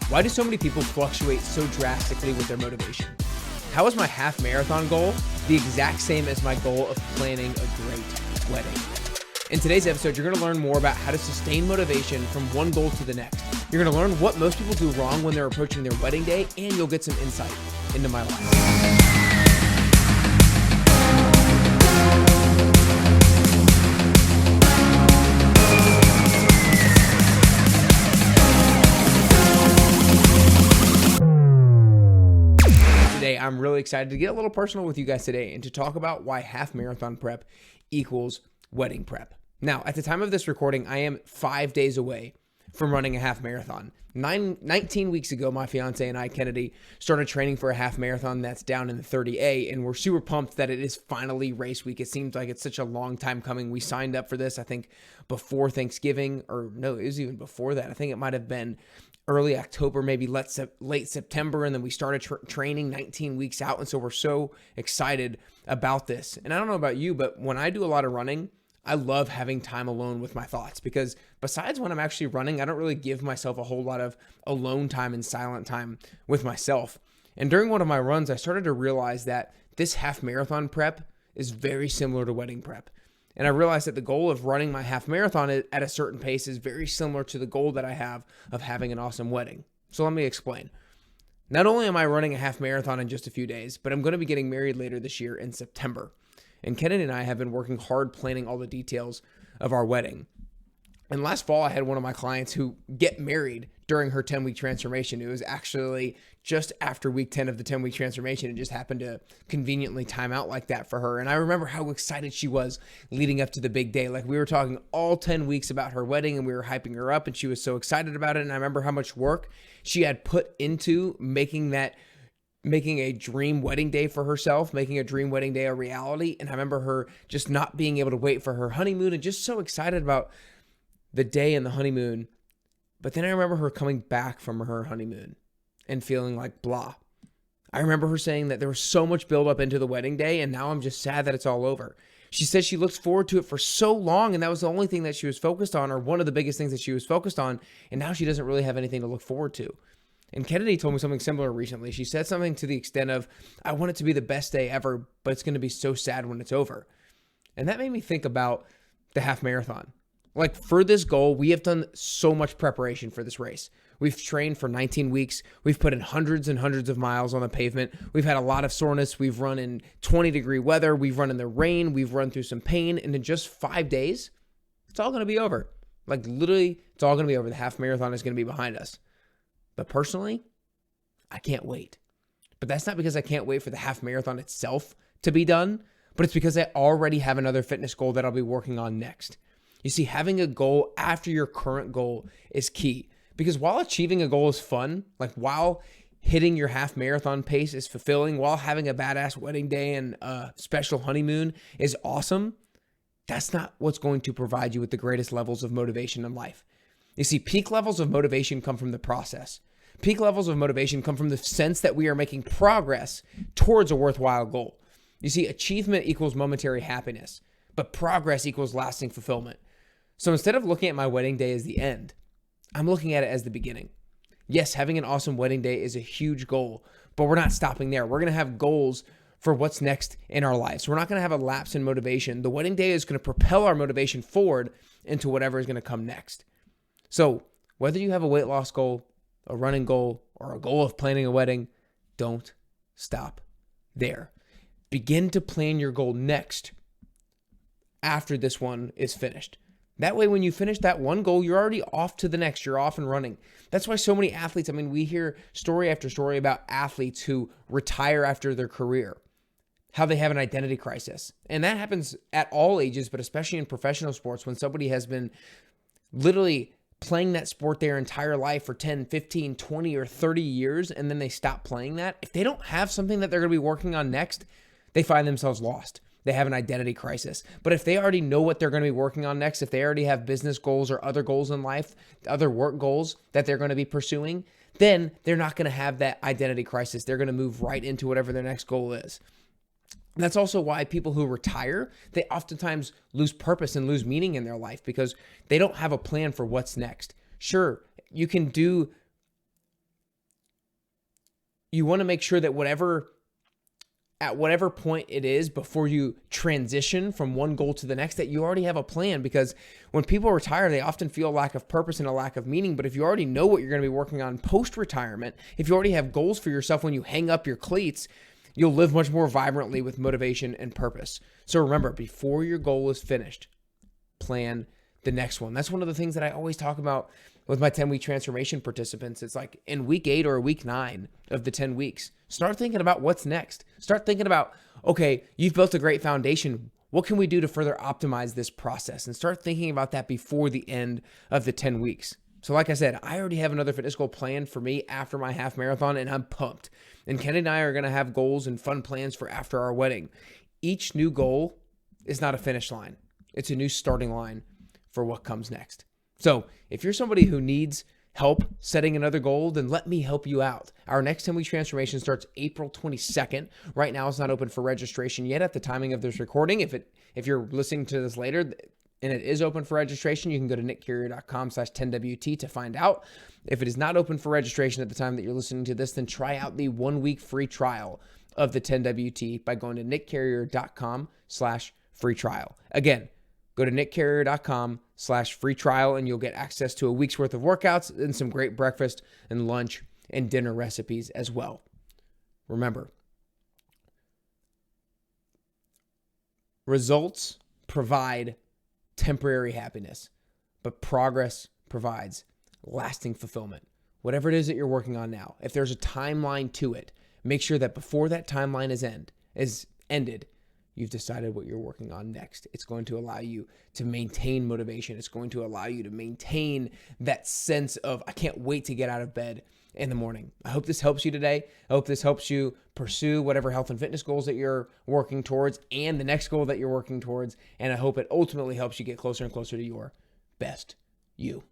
Why do so many people fluctuate so drastically with their motivation? How is my half marathon goal the exact same as my goal of planning a great wedding? In today's episode, you're going to learn more about how to sustain motivation from one goal to the next. You're going to learn what most people do wrong when they're approaching their wedding day, and you'll get some insight into my life. I'm really excited to get a little personal with you guys today and to talk about why half marathon prep equals wedding prep. Now, at the time of this recording, I am 5 days away from running a half marathon. 19 weeks ago, my fiance and I, Kennedy, started training for a half marathon that's down in the 30A, and we're super pumped that it is finally race week. It seems like it's such a long time coming. We signed up for this, I think, before Thanksgiving, or no, it was even before that. I think it might have been early October, maybe late September, and then we started training 19 weeks out, and so we're so excited about this. And I don't know about you, but when I do a lot of running, I love having time alone with my thoughts, because besides when I'm actually running, I don't really give myself a whole lot of alone time and silent time with myself. And during one of my runs, I started to realize that this half marathon prep is very similar to wedding prep. And I realized that the goal of running my half marathon at a certain pace is very similar to the goal that I have of having an awesome wedding. So let me explain. Not only am I running a half marathon in just a few days, but I'm going to be getting married later this year in September. And Kennedy and I have been working hard planning all the details of our wedding. And last fall, I had one of my clients who get married during her 10-week transformation. It was actually just after week 10 of the 10-week transformation. It just happened to conveniently time out like that for her. And I remember how excited she was leading up to the big day. Like, we were talking all 10 weeks about her wedding, and we were hyping her up, and she was so excited about it. And I remember how much work she had put into making a dream wedding day for herself, making a dream wedding day a reality. And I remember her just not being able to wait for her honeymoon and just so excited about the day and the honeymoon. But then I remember her coming back from her honeymoon and feeling like blah. I remember her saying that there was so much buildup into the wedding day, and now I'm just sad that it's all over. She said she looks forward to it for so long, and that was the only thing that she was focused on, or one of the biggest things that she was focused on, and now she doesn't really have anything to look forward to. And Kennedy told me something similar recently. She said something to the extent of, I want it to be the best day ever, but it's going to be so sad when it's over. And that made me think about the half marathon. Like, for this goal, we have done so much preparation for this race. We've trained for 19 weeks. We've put in hundreds and hundreds of miles on the pavement. We've had a lot of soreness. We've run in 20-degree weather. We've run in the rain. We've run through some pain. And in just 5 days, it's all going to be over. Like, literally, it's all going to be over. The half marathon is going to be behind us. But personally, I can't wait. But that's not because I can't wait for the half marathon itself to be done, but it's because I already have another fitness goal that I'll be working on next. You see, having a goal after your current goal is key, because while achieving a goal is fun, like while hitting your half marathon pace is fulfilling, while having a badass wedding day and a special honeymoon is awesome, that's not what's going to provide you with the greatest levels of motivation in life. You see, peak levels of motivation come from the process. Peak levels of motivation come from the sense that we are making progress towards a worthwhile goal. You see, achievement equals momentary happiness, but progress equals lasting fulfillment. So instead of looking at my wedding day as the end, I'm looking at it as the beginning. Yes, having an awesome wedding day is a huge goal, but we're not stopping there. We're going to have goals for what's next in our lives. We're not going to have a lapse in motivation. The wedding day is going to propel our motivation forward into whatever is going to come next. So whether you have a weight loss goal, a running goal, or a goal of planning a wedding, don't stop there. Begin to plan your goal next after this one is finished. That way, when you finish that one goal, you're already off to the next. You're off and running. That's why so many athletes, we hear story after story about athletes who retire after their career, how they have an identity crisis. And that happens at all ages, but especially in professional sports, when somebody has been literally playing that sport their entire life for 10, 15, 20, or 30 years, and then they stop playing that. If they don't have something that they're going to be working on next, they find themselves lost. They have an identity crisis. But if they already know what they're going to be working on next, if they already have business goals or other goals in life, other work goals that they're going to be pursuing, then they're not going to have that identity crisis. They're going to move right into whatever their next goal is. And that's also why people who retire, they oftentimes lose purpose and lose meaning in their life because they don't have a plan for what's next. Sure, you can do you want to make sure that at whatever point it is before you transition from one goal to the next, that you already have a plan. Because when people retire, they often feel a lack of purpose and a lack of meaning. But if you already know what you're going to be working on post-retirement, if you already have goals for yourself when you hang up your cleats, you'll live much more vibrantly with motivation and purpose. So remember, before your goal is finished, plan the next one. That's one of the things that I always talk about with my 10-week transformation participants. It's like in week 8 or week 9 of the 10 weeks, start thinking about what's next. Start thinking about, okay, you've built a great foundation. What can we do to further optimize this process? And start thinking about that before the end of the 10 weeks. So like I said, I already have another fitness goal planned for me after my half marathon, and I'm pumped. And Kenny and I are going to have goals and fun plans for after our wedding. Each new goal is not a finish line. It's a new starting line for what comes next. So if you're somebody who needs help setting another goal, then let me help you out. Our next 10-week transformation starts April 22nd. Right now, it's not open for registration yet at the timing of this recording. If you're listening to this later and it is open for registration, you can go to nickcarrier.com/10WT to find out. If it is not open for registration at the time that you're listening to this, then try out the 1-week free trial of the 10WT by going to nickcarrier.com/free trial. Again, go to nickcarrier.com/free trial and you'll get access to a week's worth of workouts and some great breakfast and lunch and dinner recipes as well. Remember, results provide temporary happiness, but progress provides lasting fulfillment. Whatever it is that you're working on now, if there's a timeline to it, make sure that before that timeline is ended, you've decided what you're working on next. It's going to allow you to maintain motivation. It's going to allow you to maintain that sense of, I can't wait to get out of bed in the morning. I hope this helps you today. I hope this helps you pursue whatever health and fitness goals that you're working towards and the next goal that you're working towards. And I hope it ultimately helps you get closer and closer to your best you.